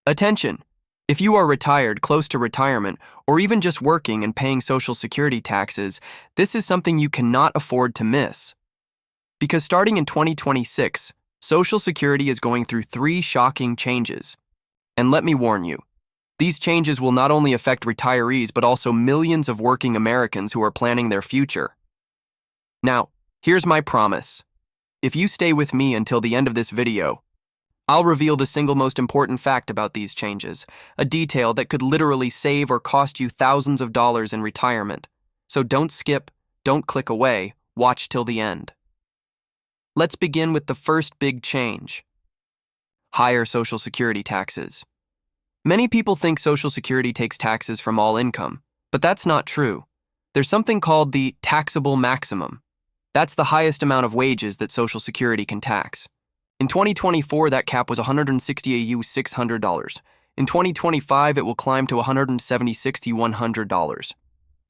Attention! If you are retired, close to retirement, or even just working and paying Social Security taxes, this is something you cannot afford to miss. Because starting in 2026, Social Security is going through 3 shocking changes. And let me warn you, these changes will not only affect retirees but also millions of working Americans who are planning their future. Now, here's my promise. If you stay with me until the end of this video, I'll reveal the single most important fact about these changes, a detail that could literally save or cost you thousands of dollars in retirement. So don't skip, don't click away, watch till the end. Let's begin with the first big change. Higher Social Security taxes. Many people think Social Security takes taxes from all income, but that's not true. There's something called the taxable maximum. That's the highest amount of wages that Social Security can tax. In 2024, that cap was $160,600. In 2025, it will climb to $176,100.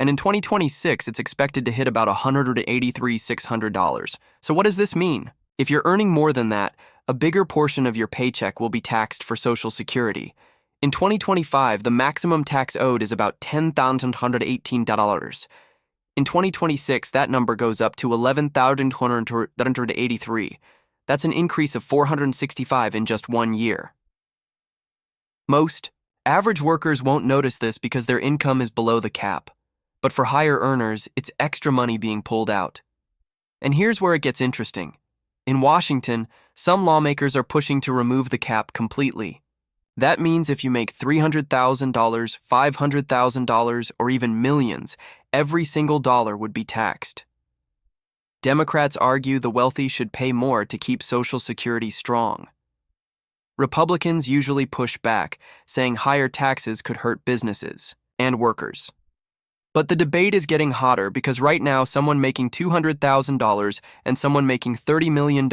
And in 2026, it's expected to hit about $183,600. So what does this mean? If you're earning more than that, a bigger portion of your paycheck will be taxed for Social Security. In 2025, the maximum tax owed is about $10,118. In 2026, that number goes up to $11,183. That's an increase of $465 in just 1 year. Most average workers won't notice this because their income is below the cap. But for higher earners, it's extra money being pulled out. And here's where it gets interesting. In Washington, some lawmakers are pushing to remove the cap completely. That means if you make $300,000, $500,000, or even millions, every single dollar would be taxed. Democrats argue the wealthy should pay more to keep Social Security strong. Republicans usually push back, saying higher taxes could hurt businesses and workers. But the debate is getting hotter because right now someone making $200,000 and someone making $30 million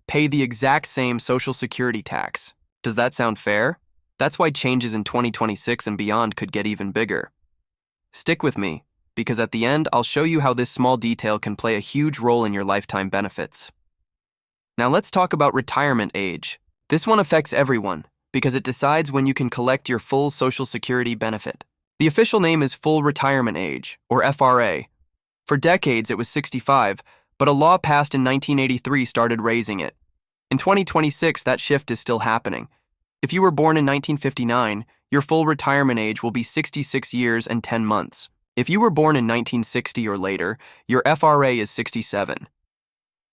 pay the exact same Social Security tax. Does that sound fair? That's why changes in 2026 and beyond could get even bigger. Stick with me, because at the end I'll show you how this small detail can play a huge role in your lifetime benefits. Now let's talk about retirement age. This one affects everyone because it decides when you can collect your full Social Security benefit. The official name is Full Retirement Age, or FRA. For decades it was 65, but a law passed in 1983 started raising it. In 2026, that shift is still happening. If you were born in 1959, your full retirement age will be 66 years and 10 months. If you were born in 1960 or later, your FRA is 67.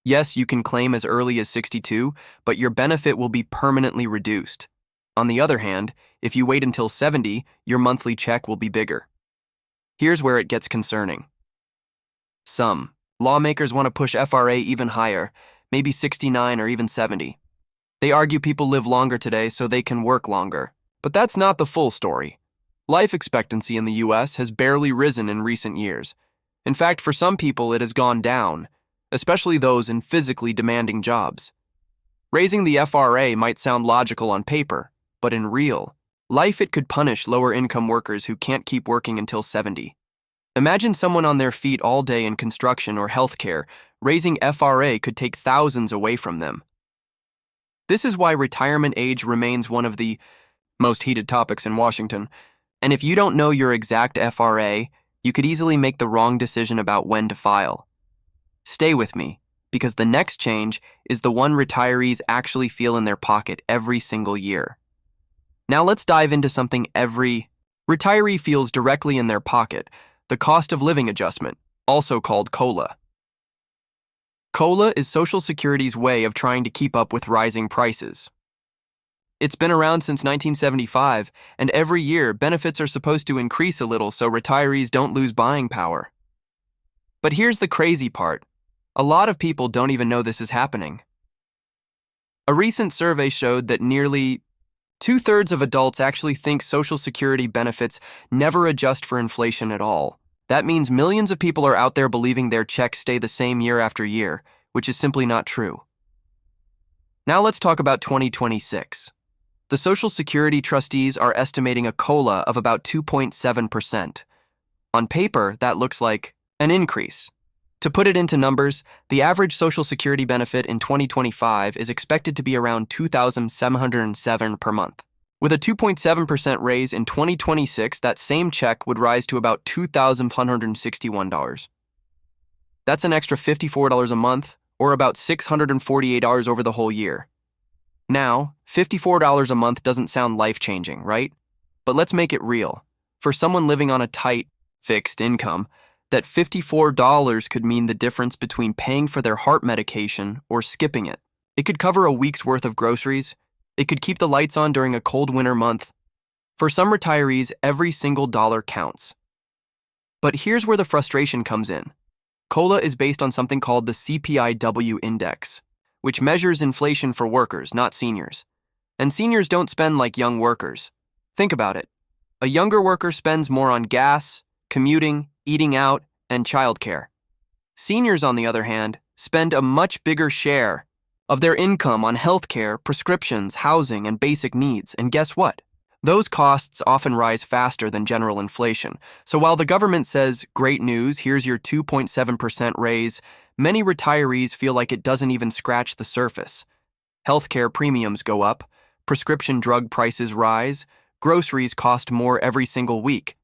Yes, you can claim as early as 62, but your benefit will be permanently reduced. On the other hand, if you wait until 70, your monthly check will be bigger. Here's where it gets concerning. Some lawmakers want to push FRA even higher, maybe 69 or even 70. They argue people live longer today so they can work longer. But that's not the full story. Life expectancy in the U.S. has barely risen in recent years. In fact, for some people it has gone down, especially those in physically demanding jobs. Raising the FRA might sound logical on paper, but in real life it could punish lower-income workers who can't keep working until 70. Imagine someone on their feet all day in construction or healthcare. Raising FRA could take thousands away from them. This is why retirement age remains one of the most heated topics in Washington. And if you don't know your exact FRA, you could easily make the wrong decision about when to file. Stay with me, because the next change is the one retirees actually feel in their pocket every single year. Now let's dive into something every retiree feels directly in their pocket, the cost of living adjustment, also called COLA. COLA is Social Security's way of trying to keep up with rising prices. It's been around since 1975, and every year benefits are supposed to increase a little so retirees don't lose buying power. But here's the crazy part. A lot of people don't even know this is happening. A recent survey showed that nearly 2/3 of adults actually think Social Security benefits never adjust for inflation at all. That means millions of people are out there believing their checks stay the same year after year, which is simply not true. Now let's talk about 2026. The Social Security trustees are estimating a COLA of about 2.7%. On paper, that looks like an increase. To put it into numbers, the average Social Security benefit in 2025 is expected to be around $2,707 per month. With a 2.7% raise in 2026, that same check would rise to about $2,161. That's an extra $54 a month, or about $648 over the whole year. Now, $54 a month doesn't sound life-changing, right? But let's make it real. For someone living on a tight, fixed income, that $54 could mean the difference between paying for their heart medication or skipping it. It could cover a week's worth of groceries. It could keep the lights on during a cold winter month. For some retirees, every single dollar counts. But here's where the frustration comes in. COLA is based on something called the CPIW index, which measures inflation for workers, not seniors. And seniors don't spend like young workers. Think about it. A younger worker spends more on gas, commuting, eating out, and childcare. Seniors, on the other hand, spend a much bigger share of their income on healthcare, prescriptions, housing, and basic needs. And guess what? Those costs often rise faster than general inflation. So while the government says, great news, here's your 2.7% raise, many retirees feel like it doesn't even scratch the surface. Healthcare premiums go up, prescription drug prices rise, groceries cost more every single week.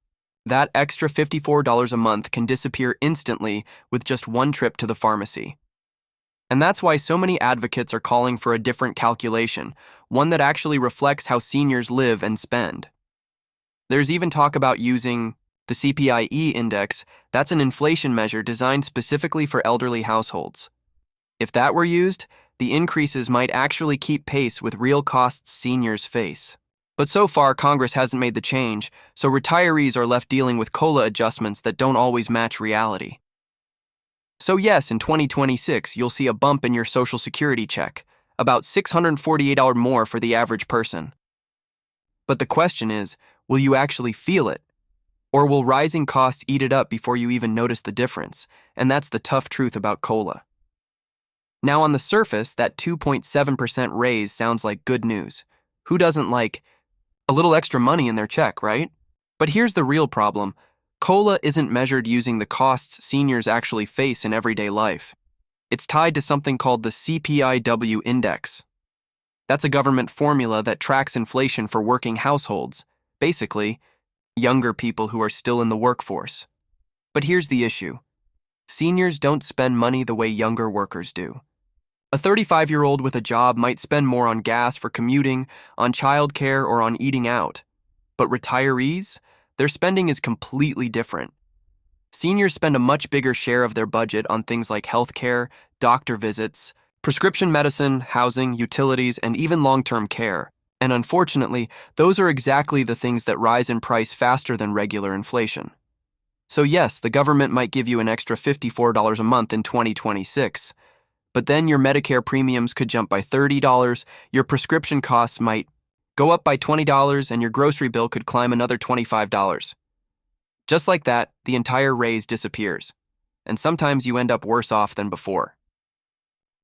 That extra $54 a month can disappear instantly with just one trip to the pharmacy. And that's why so many advocates are calling for a different calculation, one that actually reflects how seniors live and spend. There's even talk about using the CPIE index. That's an inflation measure designed specifically for elderly households. If that were used, the increases might actually keep pace with real costs seniors face. But so far, Congress hasn't made the change, so retirees are left dealing with COLA adjustments that don't always match reality. So yes, in 2026, you'll see a bump in your Social Security check, about $648 more for the average person. But the question is, will you actually feel it? Or will rising costs eat it up before you even notice the difference? And that's the tough truth about COLA. Now, on the surface, that 2.7% raise sounds like good news. Who doesn't like a little extra money in their check, right? But here's the real problem. COLA isn't measured using the costs seniors actually face in everyday life. It's tied to something called the CPIW index. That's a government formula that tracks inflation for working households, basically, younger people who are still in the workforce. But here's the issue. Seniors don't spend money the way younger workers do. A 35-year-old with a job might spend more on gas for commuting, on childcare, or on eating out. But retirees? Their spending is completely different. Seniors spend a much bigger share of their budget on things like healthcare, doctor visits, prescription medicine, housing, utilities, and even long-term care. And unfortunately, those are exactly the things that rise in price faster than regular inflation. So yes, the government might give you an extra $54 a month in 2026, but then your Medicare premiums could jump by $30, your prescription costs might go up by $20, and your grocery bill could climb another $25. Just like that, the entire raise disappears, and sometimes you end up worse off than before.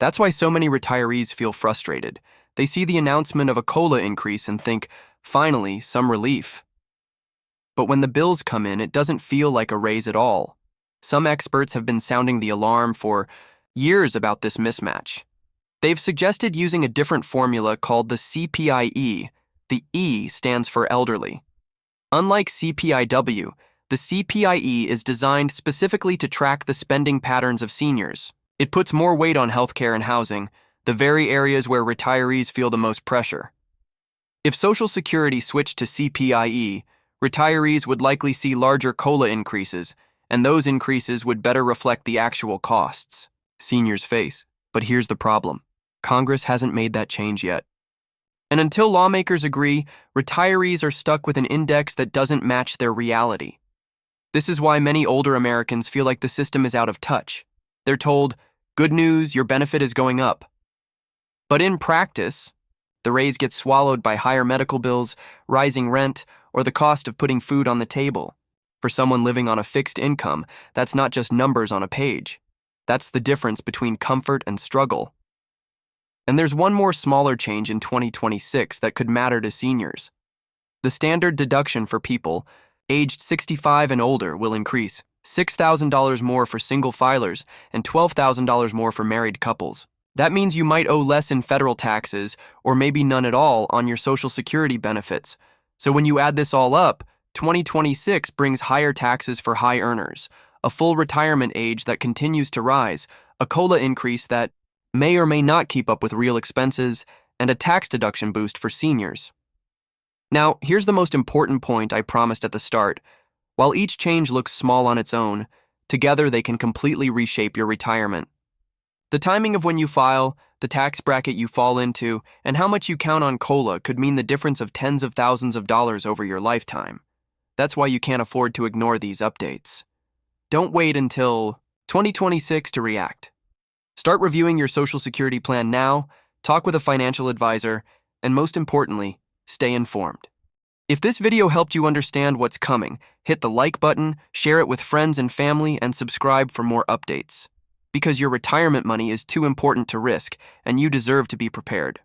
That's why so many retirees feel frustrated. They see the announcement of a COLA increase and think, finally, some relief. But when the bills come in, it doesn't feel like a raise at all. Some experts have been sounding the alarm for years about this mismatch. They've suggested using a different formula called the CPIE. The E stands for elderly. Unlike CPIW, the CPIE is designed specifically to track the spending patterns of seniors. It puts more weight on healthcare and housing, the very areas where retirees feel the most pressure. If Social Security switched to CPIE, retirees would likely see larger COLA increases, and those increases would better reflect the actual costs seniors face. But here's the problem. Congress hasn't made that change yet. And until lawmakers agree, retirees are stuck with an index that doesn't match their reality. This is why many older Americans feel like the system is out of touch. They're told, good news, your benefit is going up. But in practice, the raise gets swallowed by higher medical bills, rising rent, or the cost of putting food on the table. For someone living on a fixed income, that's not just numbers on a page. That's the difference between comfort and struggle. And there's one more smaller change in 2026 that could matter to seniors. The standard deduction for people aged 65 and older will increase, $6,000 more for single filers and $12,000 more for married couples. That means you might owe less in federal taxes, or maybe none at all on your Social Security benefits. So when you add this all up, 2026 brings higher taxes for high earners, a full retirement age that continues to rise, a COLA increase that may or may not keep up with real expenses, and a tax deduction boost for seniors. Now, here's the most important point I promised at the start. While each change looks small on its own, together they can completely reshape your retirement. The timing of when you file, the tax bracket you fall into, and how much you count on COLA could mean the difference of tens of thousands of dollars over your lifetime. That's why you can't afford to ignore these updates. Don't wait until 2026 to react. Start reviewing your Social Security plan now, talk with a financial advisor, and most importantly, stay informed. If this video helped you understand what's coming, hit the like button, share it with friends and family, and subscribe for more updates. Because your retirement money is too important to risk, and you deserve to be prepared.